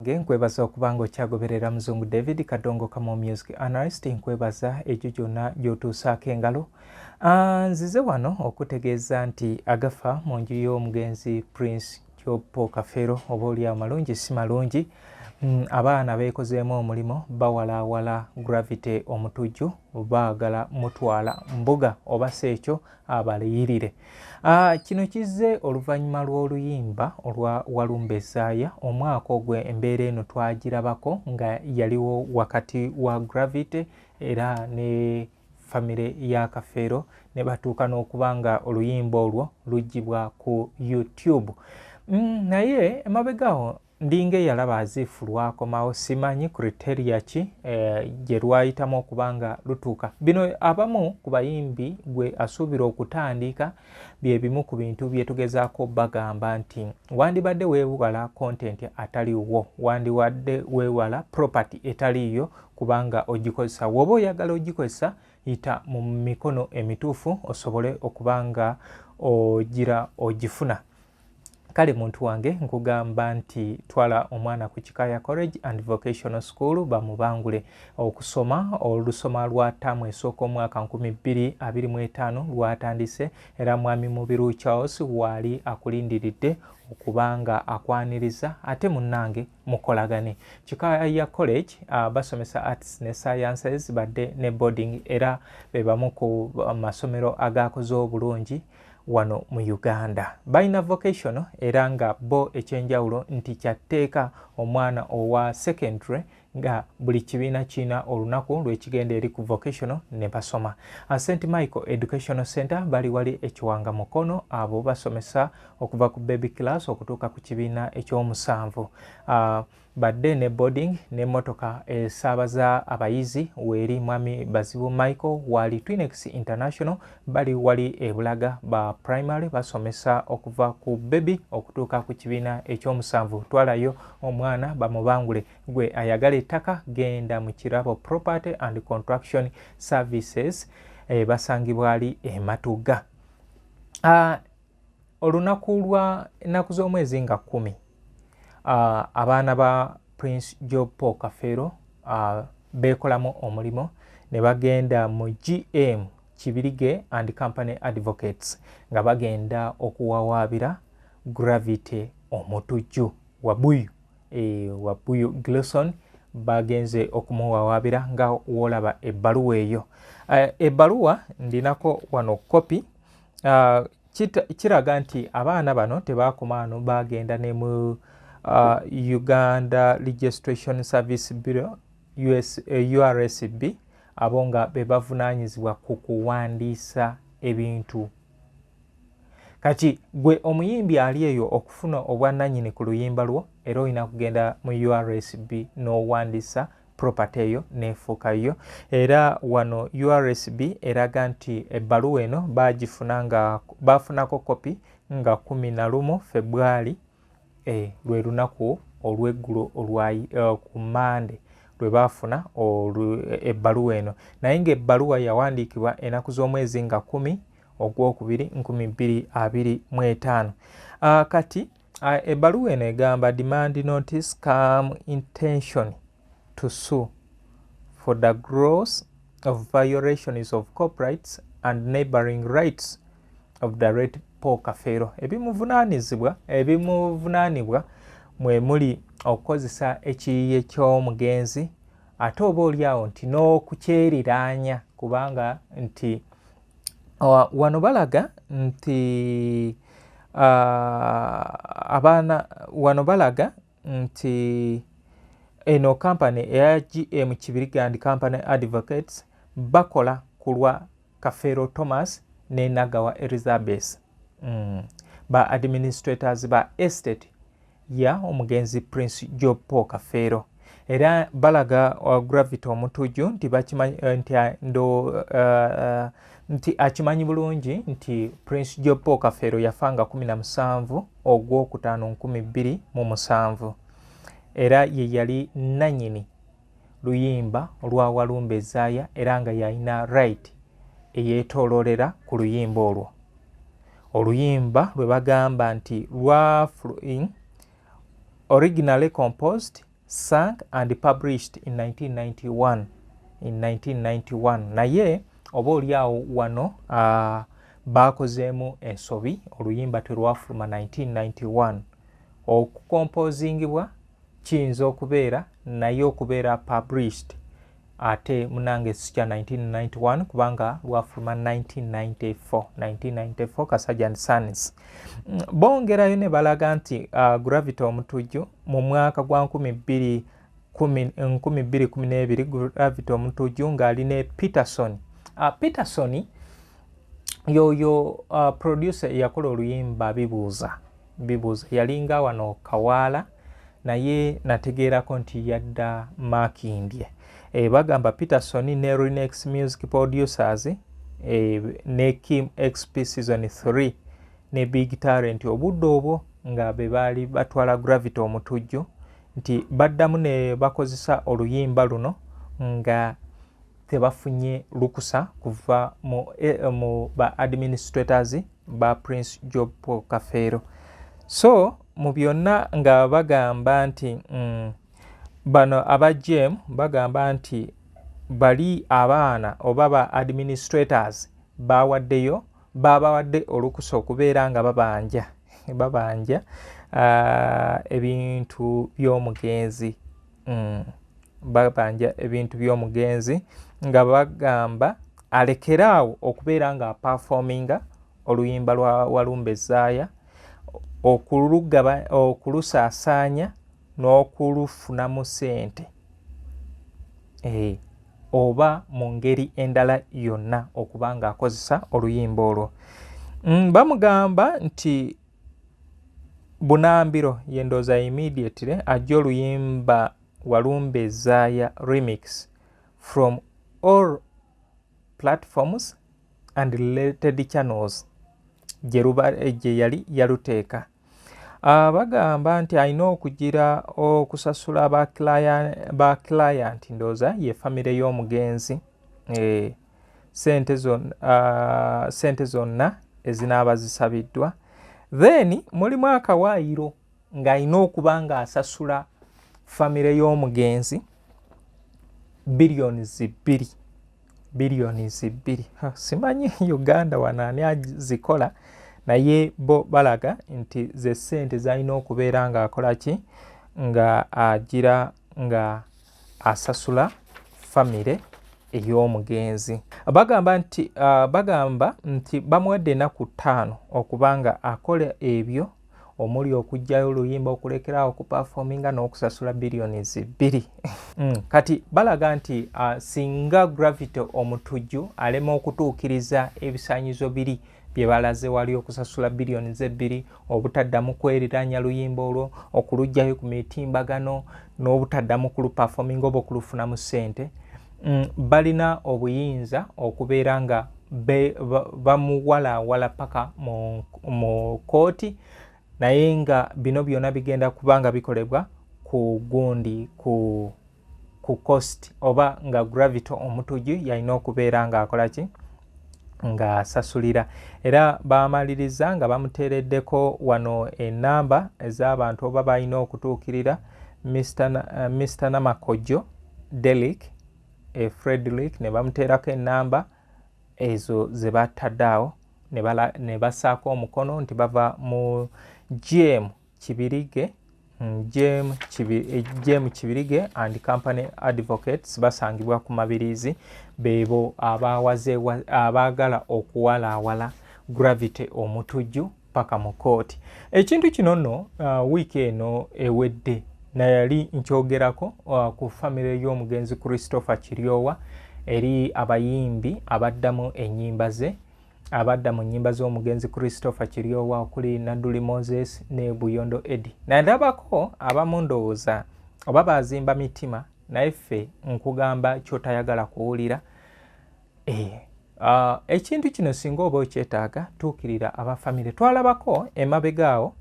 Nkwebaza okubanga okyagoberera Muzungu David Kadongo Kamo Music Analyst. Nkwebaza ekyo kyonna gy'otuusaako engalo. Nzize wano okutegeeza nti agafa mu nju y'omugenzi Prince Job Kafeero oba oli amalungi si malungi. Abaana beekozeemu omulimo bawalaawala Gravity omutujju baagala mutwala mbuga oba seekyo abaliyirire. Kino kizze oluvannyuma lw'oluyimba olwa Walumbe Esaaya. Omwaka ogwo embeera eno twagirabako nga yaliwo wakati wa Gravity era ne famire ya Kafeero ne batuuka n'okuba nga oluyimba olwo luggyibwa ku YouTube. Naye emabegaawo ndinga eyalaba aziifu lwakomawo, simanyi criteria ki gye lwayitamu okuba nga lutuuka. Bino abamu ku bayimbi gwe asuubira okutandika bye bimu ku bintu bye tugezaako bagamba nti wandibadde weewala content ataliwo, wandibadde weewala property etaliyo kubanga ogikozesa. Woba oyagala ogikozesa yita mu mikono emituufu osobole okuba nga ogifuna. Kale muntu wange nkugamba nti twala omwana ku Kikaya College and Vocational School bamubangule okusoma. Olusoma lwa ttaamu esooka omwaka 2025 lwatandise era mwami Mubiru Charles waali akulindiridde okubanga akwaniriza ate munnange mukolagane. Kikaya College basomesa arts ne sciences badde ne boarding era be bamu ku masomero agakoze obulungi wano mu Uganda. Balina vocational era nga bo ekyenjawulo nti kyatteeka omwana owa secondary nga buli kibiina kiina olunaku lw'ekigenda eri ku vocational ne basoma. St. Michael Educational Center bali wali ekiwanga mukono, abo basomesa okuva ku baby class okutuuka ku kibiina ekyomusanvu. Badde ne boarding n'emmotoka esaabaza abayizi weeri mwami Bazibu Michael. Wali Twinex International bali wali ebulaga ba primary basomesa okuva ku baby okutuuka ku kibiina ekyomusanvu. Twalayo omwana bamubangule. Gwe ayagala ettaka genda mu Kirabo Property and Construction Services basangibwa ali Matuga. Olunaku lwa ennaku z'omwezi nga 10 abaana ba Prince Job Kafeero beekolamu omulimo ne bagenda mu GM Kibirige and Company Advocates nga bagenda okuwawaabira Gravity omutujju Wabuyu Gleason bagenze okumuwawaabira nga wolaba ebbaluwa eyo. Ebbaluwa ndinako wano kopi. Kiraga nti abaana bano tebaakomaano bagenda ne mu Uganda Registration Service Bureau URSB abo nga be bavunaanyizibwa ku kuwandiisa ebintu. Kati gwe omuyimbi ali eyo okufuna obwannannyini ku luyimba lwo era olina kugenda mu URSB n'owandiisa property eyo neefuukayo. Era wano URSB eraga nti ebbaluwa eno baafunako kopi nga 11 February lwe lunaku olw'eggulo ku Mande lwe baafuna ebbaluwa eno. Naye ng'ebbaluwa yawandiikibwa ennaku z'omwezi nga 10 Ogwokubiri 2025. Kati ebbaluwa eno egamba demand notice come intention to sue for the gross of violations of copyrights and neighboring rights of the late Paul Kafeero. Ebimuvunaanibwa mwe muli okukozesa ekiyiiye ky'omugenzi ate oba oliawo nti n'okukyeriraanya kubanga nti wano balaga nti eno kampani eya GM Kibirige and Company Advocates bakola ku lwa Kafeero Thomas ne Nagawa Elizabeth ba administrators ba estate ya omugenzi Prince Job Kafeero. Era balaga Gravity omutujju nti akimanyi bulungi nti Prince Job Kafeero yafanga 17 Ogwokutaano 2007 era ye yali nannyini luyimba lwa Walumbe Esaaya era nga yalina right eyeetooloolera ku luyimba olwo. Oluyimba lwe bagamba nti originally composed sung and published in 1991 naye oba oliawo wano bakozeemu ensobi oluyimba terwafuluma 1991 okukompozingibwa kiyinza okubeera naye okubeera published ate munange sikya 1991 kubanga lwafuluma 1994 Kasajja and Sons. Bongerayo ne balaga nti Gravity omutujju mu mwaka gwa 2012 Gravity omutujju ng'ali ne Peterson. Peterson yoyo producer yakola oluyimba bibuuza yalinga wano Kawaala naye nategeerako nti yadda Makindye. Bagamba Peterson ne Renex Music Producers ne Kim XP Season 3 ne Big Talent obudde obwo nga be baali batwala Gravity omutujju nti baddamu ne bakozesa oluyimba luno nga tebafunye lukusa kuva mu ba administrators ba Prince Job Kafeero. So mu byonna nga bagamba nti bano aba GEM bagamba nti bali abaana oba ba administrators babawadde olukusa okubeera nga babanja ebintu by'omugenzi nga bagamba alekeraawo okubeera nga performinga oluyimba lwa Walumbe Zaaya okulusaasaanya n'okulufunamu ssente oba mu ngeri endala yonna okuba nga akozesa oluyimba olwo. Bamugamba nti Bunambiro yendooza immediately ajja oluyimba Walumbe Zaaya remix from all platforms and related channels gye yali yaluteeka. Bagamba nti alina okugira okusasula ba client ndooza ye famire y'omugenzi sente zonna ezinaaba zisabiddwa, then mulimu akawaayiro ng'alina okuba nga asasula famire y'omugenzi billions 2. Simanyi Uganda wanaani azikola naye bo balaga nti ze ssente zalina okubeera nga akola ki nga agira nga asasula famire ey'omugenzi. Bagamba nti bamuwadde ennaku 5 okuba nga akola ebyo omuli okuggyayo oluyimba okulekeraawo okupafominga n'okusasula billions 2. Kati balaga nti singa Gravity omutujju alema okutuukiriza ebisaanyizo biri bye balaze wali okusasula billions 2, obutaddamu kweriranya luyimba olwo, okuluggyayo ku mitimbagano n'obutaddamu kulupafominga oba okulufunamu ssente, balina obuyinza okubeera nga bamuwalaawala paka mu kooti, naye nga bino byonna bigenda kubanga bikolebwa ku gundi ku cost oba nga Gravity omutujju yalina okubeera nga akola ki nga asasulira. Era bamaliriza nga bamuteereddeko wano ennamba ez'abantu oba balina okutuukirira Mr. Namakojo Delic Frederick ne bamuteerako ennamba ezo ze bataddeawo ne basaako omukono nti bava mu GEM Kibirige and Company Advocates basangibwa ku Mabirizi, beebo abaagala okuwalaawala Gravity omutujju paka mu kooti. Ekintu kino nno wiiki eno ewedde nayali nkyogerako ku famire y'omugenzi Christopher Kiryowa eri abayimbi abaddamu ennyimba ze, abadda mu nnyimba z'omugenzi Christopher Kiryowa okuli Naduli Moses ne Buyondo Eddie. Nandabako abamu ndowooza oba bazimba mitima naye ffe nkugamba kyotayagala kuwulira. Ekintu kino singa oba okyetaaga tuukirira abafamire. Twalabako emabegaawo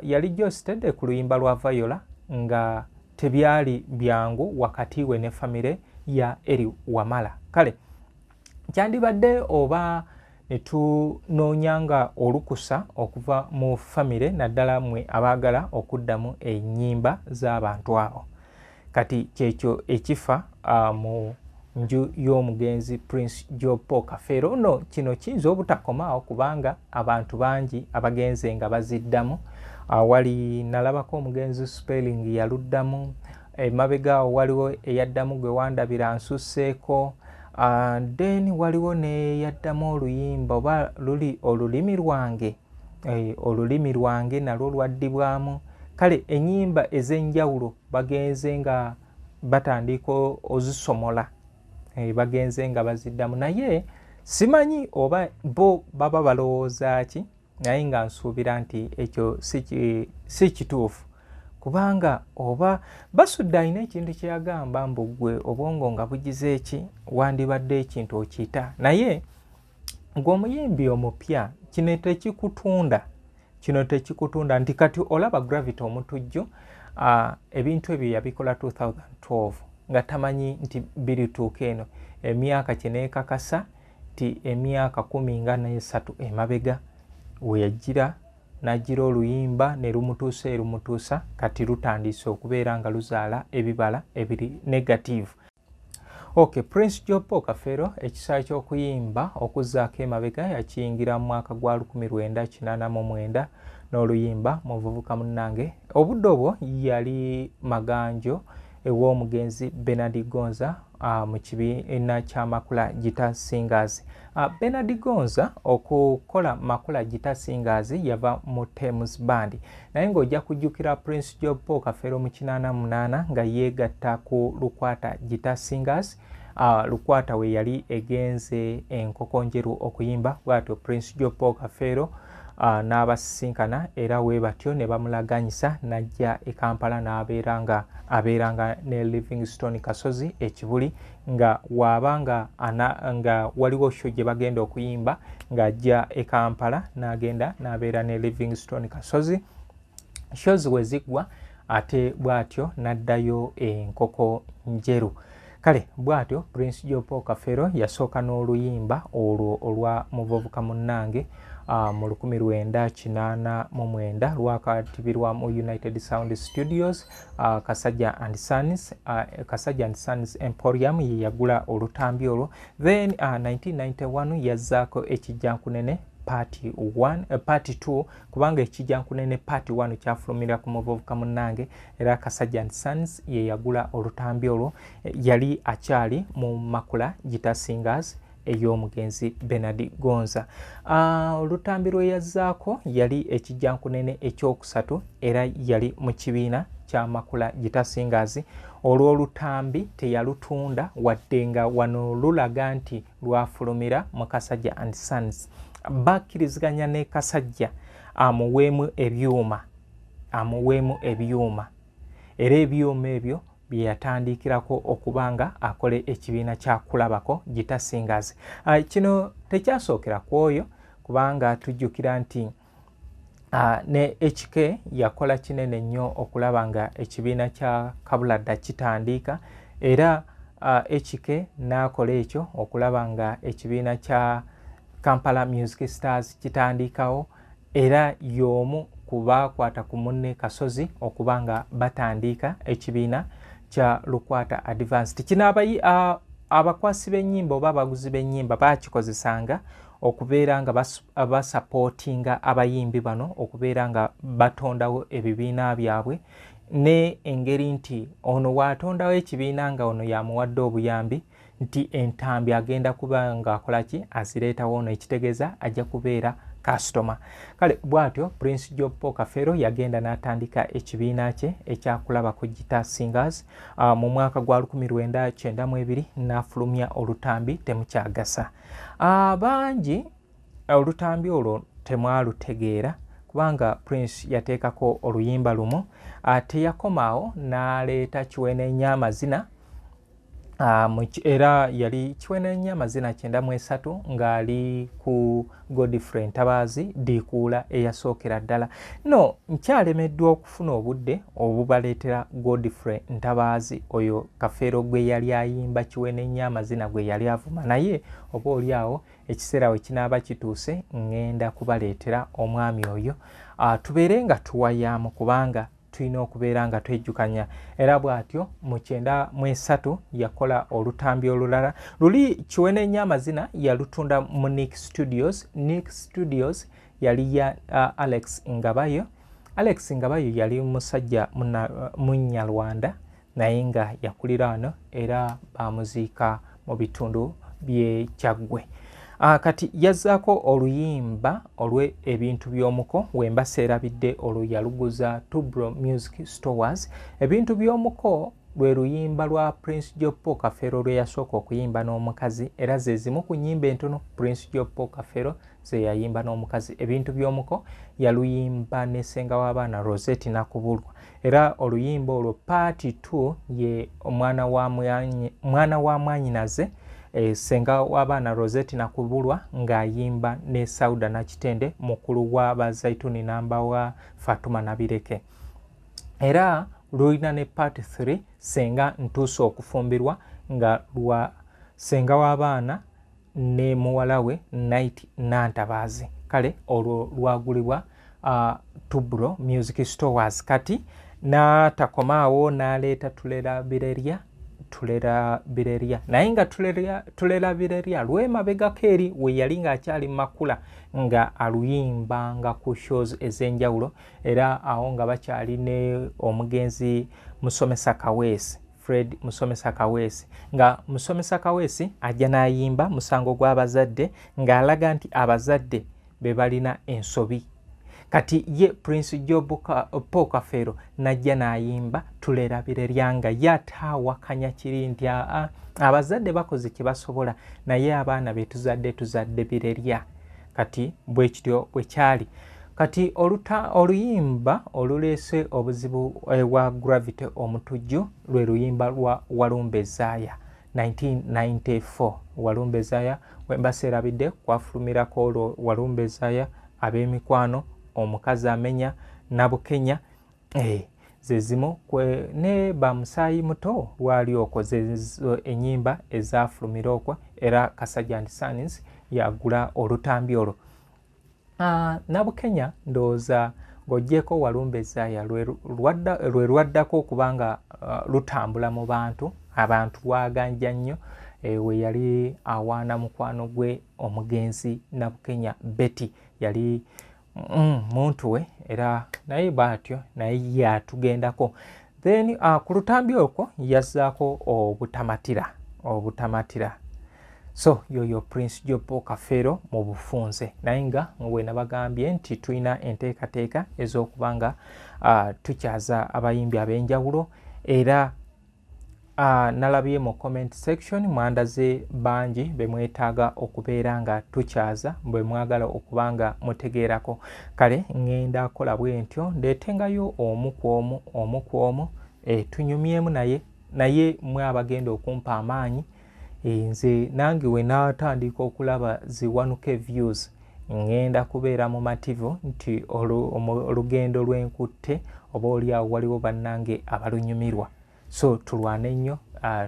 yali gyositedde ku luyimba lwa Viola nga tebyali byangu wakati we ne famire ya Eri Wamala. Kale kyandibadde oba ne tunoonyanga olukusa okuva mu famire naddala mmwe abaagala okuddamu ennyimba z'abantu abo. Kati kyekyo ekifa mu nju y'omugenzi Prince Job Paul Kafeero. No kino kiyinza obutakomaawo kubanga abantu bangi abagenze nga baziddamu. Wali nalabako omugenzi Spelling yaluddamu, emabega waliwo eyaddamu gwe wandabira nsusseeko, then waliwo neyaddamu oluyimba oba luli olulimi lwange, olulimi lwange nalwo lwaddibwamu. Kale ennyimba ez'enjawulo bagenze nga batandika ozisomola, bagenze nga baziddamu, naye simanyi oba bo baba balowooza ki, naye nga nsuubira nti ekyo si kituufu kubanga oba basudde alina ekintu kyeyagamba mbu ggwe obwongo nga bugize eki wandibadde ekintu okiyita, naye ng'omuyimbi omupya kino tekikutunda nti kati olaba Gravity omutujju ebintu ebyo yabikola 2012 nga tamanyi nti birituuka eno, emyaka kyeneekakasa nti emyaka 13 emabega weyagira n'agira oluyimba ne lumutuusa kati lutandise okubeera nga luzaala ebibala ebiri negative. Okay, Prince Job Paul Kafeero ekisa ky'okuyimba okuzzaako emabega yakiyingira mu mwaka gwa 1989 n'oluyimba Muvubuka munnange. Obudde obwo yali maganjo ew'omugenzi Bernard Gonza mu kibiina kya Makula Guitar Singers. Bernard Gonza okukola Makula Guitar Singers yava mu Thames Band, naye ng'ojja kujjukira Prince Job Paul Kafeero mu 88 nga yeegatta ku Lukwata Guitar Singers. Lukwata we yali egenze enkoko njeru okuyimba, bw'atyo Prince Job Paul Kafeero n'abasisinkana era we batyo ne bamulaganyisa n'ajja e Kampala n'abeeranga ne Livingstone Kasozi ekibuli, nga waabanga nga waliwo show gye bagenda okuyimba ng'ajja e Kampala n'agenda n'abeera ne Livingstone Kasozi. Shows we ziggwa ate bw'atyo n'addayo enkoko njeru. Kale bw'atyo Prince Job Paul Kafeero yasooka n'oluyimba olwo olwa Muvubuka munnange mu 1989 lwakatibirwa mu United Sound Studios. Kasajja and Sons Emporium ye yagula olutambi olwo. Then 1991 yazzaako ekijjankunene part 2 kubanga ekijjankunene part 1 kyafulumira ku Muvubuka munnange era Kasajja and Sons ye yagula olutambi olwo, yali akyali mu Makula Guitar Singers ey'omugenzi Bernard Gonza. Olutambi lwe yazzaako yali ekijjankunene ekyokusatu era yali mu kibiina kya Makula Guitar Singers. Olw'olutambi teyalutunda wadde nga wano lulaga nti lwafulumira mu Kasajja and Sons. Bakkiriziganya ne Kasajja amuweemu ebyuma era ebyuma ebyo bye yatandikirako okubanga akole ekibiina kyakulabako Guitar Singers. Kino tekyasookera ku oyo kubanga tujjukira nti ne HK yakola kinene nnyo okulaba nga ekibiina kya Kabuladda kitandika era HK n'akola ekyo okulaba nga ekibiina kya Kampala Music Stars kitandikawo era y'omu kubaakwata ku munne Kasozi okubanga batandika ekibiina kya Lukwata Advanced. Kino abakwasi b'ennyimba oba abaguzi b'ennyimba baakikozesanga okubeera nga basapootinga abayimbi bano okubeera nga batondawo ebibiina byabwe ne engeri nti ono waatondawo ekibiina nga ono yamuwadde obuyambi nti entambi agenda kuba nga akola ki azireetawo ono, ekitegeeza ajja kubeera kasitoma. Kale bw'atyo Prince Job Paul Kafeero yagenda n'atandika ekibiina kye ekyakulaba ku Guitar Singers mu mwaka gwa 1992 n'afulumya olutambi temukyagasa. Bangi olutambi olwo temwalutegeera kubanga Prince yateekako oluyimba lumu, teyakomaawo n'aleeta Kiwene Nyaamazina era yali Kiwenenya amazina 93 ng'ali ku Godfrey Ntabaazi Dikuula eyasookera ddala. No nkyalemeddwa okufuna obudde obubaleetera Godfrey Ntabaazi oyo Kafeero gwe yali ayimba Kiwenenya amazina gwe yali avuma, naye oba oli awo ekiseera we kinaaba kituuse ngenda kubaleetera omwami oyo tubeere nga tuwayaamu kubanga tulina okubeera nga twejjukanya. Era bw'atyo mu 93 yakola olutambi olulala luli Kiwenenya amazina yalutunda mu Nick Studios. Nick Studios yali ya Alex Ngabayo. Alex Ngabayo yali musajja Munyarwanda naye nga yakulira wano era bamuziika mu bitundu by'e Kyaggwe. Kati yazzaako oluyimba olwe ebintu by'omuko wemba seerabidde olwo yaluguza Tubro Music Stores. Ebintu by'omuko lwe luyimba lwa Prince Jopo Kafeero lwe yasooka okuyimba n'omukazi era ze zimu ku nnyimba entono Prince Jopo Kafeero ze yayimba n'omukazi. Ebintu by'omuko yaluyimba ne ssenga w'abaana Rosette Nakubulwa era oluyimba olwo paati 2 ye mwana wa mwanyinaze ssenga w'abaana Rosette Nakubulwa ng'ayimba ne Sauda Nakitende mukulu wa Bazaituni namba wa Fatuma Nabireke. Era lulina ne part 3 ssenga ntuusa okufumbirwa nga lwa ssenga w'abaana ne muwala we Night Nantabaazi. Kale olwo lwagulibwa Tubro Music Stores. Kati n'atakomaawo n'aleeta tulera birerya naye nga tulera birerya lwemabegako eri we yali ng'akyali makula nga aluyimbanga ku shows ez'enjawulo era awo nga bakyali ne omugenzi Musomesa Kaweesi, Fred Musomesa Kaweesi, nga Musomesa Kaweesi ajja n'ayimba musango gw'abazadde ng'alaga nti abazadde be balina ensobi. Kati ye Prince Jopo Kafeero najja n'ayimba tulera birerya nga yataawakanya kiri nti abazadde bakoze kye basobola naye abaana be tuzadde birerya. Kati bwe kityo bwe kyali. Kati oluyimba oluleese obuzibu wa Gravity omutujju lwe luyimba lwa Walumbe Zaaya 1994. Walumbe Zaaya wemba seerabidde kwafulumirako olwo Walumbe Zaaya ab'emikwano omukazi amenya Nabukenya ze zimu ne bamusaayi muto lwali okwo zezo ennyimba ezafulumira okwo era Kasajja and Sons yagula olutambi olwo. Nabukenya ndowooza ng'oggyeko Walumbe Zaaya lwe lwaddako okubanga lutambula mu abantu lwaganja nnyo we yali awaana mukwano gwe omugenzi Nabukenya Betty yali muntu we era naye bw'atyo naye yatugendako. Then ku lutambi okwo yazzaako obutamatira. So yoyo Prince Jopo Kafeero mu bufunze naye nga we nabagambye nti tulina enteekateeka ez'okubanga tukyaza abayimbi ab'enjawulo era nalabye mu comment section mwandaze bangi be mwetaaga okubeera nga tukyaza bwe mwagala okubanga mutegeerako. Kale ngenda kola bwe ntyo ndeetengayo omu ku omu tunyumyemu naye mwe abagenda okumpa amaanyi nze nange we naatandika okulaba ziwanuke views ngenda kubeera mu mativu nti olugendo lw'enkutte oba oliawo waliwo bannange abalunyumirwa. So tulwane nnyo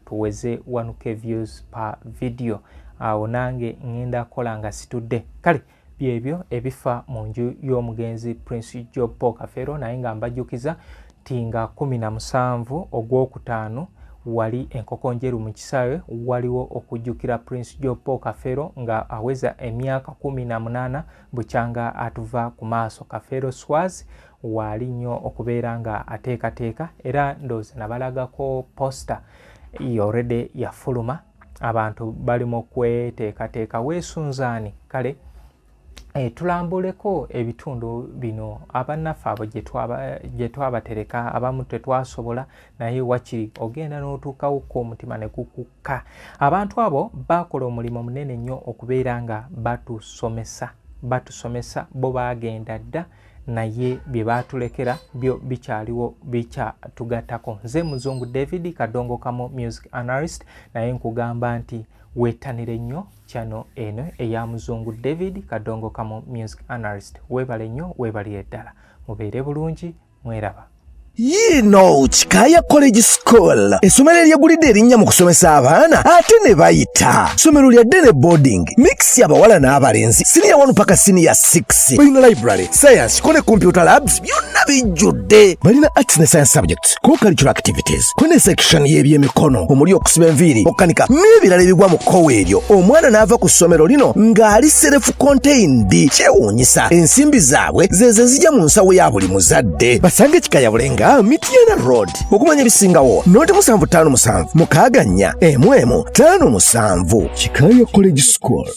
tuweze 1K views per video awo nange ngenda kola nga situdde. Kale byebyo ebifa mu nju y'omugenzi Prince Jopo Kafeero naye nga mbajjukiza ti nga 17 Ogwokutaano wali enkoko njeru mu kisaawe waliwo okujjukira Prince Jopo Kafeero nga aweza emyaka 18 bukyanga atuva ku maaso. Kafeero Swaz wali nnyo okubeera nga ateekateeka era ndowooza nabalagako posta already yafuluma abantu balimu kweteekateeka weesunzaani. Kale tulambuleko ebitundu bino abannaffe abo gye twabatereka abamu tetwasobola naye wakiri ogenda n'otuukawukka omutima ne gukukka. Abantu abo bakola omulimu munene nnyo okubeera nga batusomesa bo baagenda dda naye bye baatulekera byo bikyaliwo bikyatugattako. Nze Muzungu David Kadongo Kamo music analyst, naye nkugamba nti weetanire nnyo channel eno eya Muzungu David Kadongo Kamo music analyst. Weebale nnyo, weebalire ddala, mubeere bulungi, mweraba. Kikaya College School essomero eryegulidde erinnya mu kusomesa abaana ate ne bayita ssomero lya ddene boarding mix y'abawala n'abalenzi senior 1 paka senior 6 balina library science ko ne computer labs byonna bijjudde balina arts ne science subjects co-curricular activities ko ne section y'ebyemikono omuli okusiba enviiri okukanika n'ebirala ebigwa mu kkowe eryo omwana n'ava ku ssomero lino ng'ali self contained kyewuunyisa ensimbi zaabwe zeze zijja mu nsawo ya buli muzadde basange Kikaya Bulenga Mitiana Road okumanya bisingawo noti 757 mukaganya 1 5 7 Kikaya College School.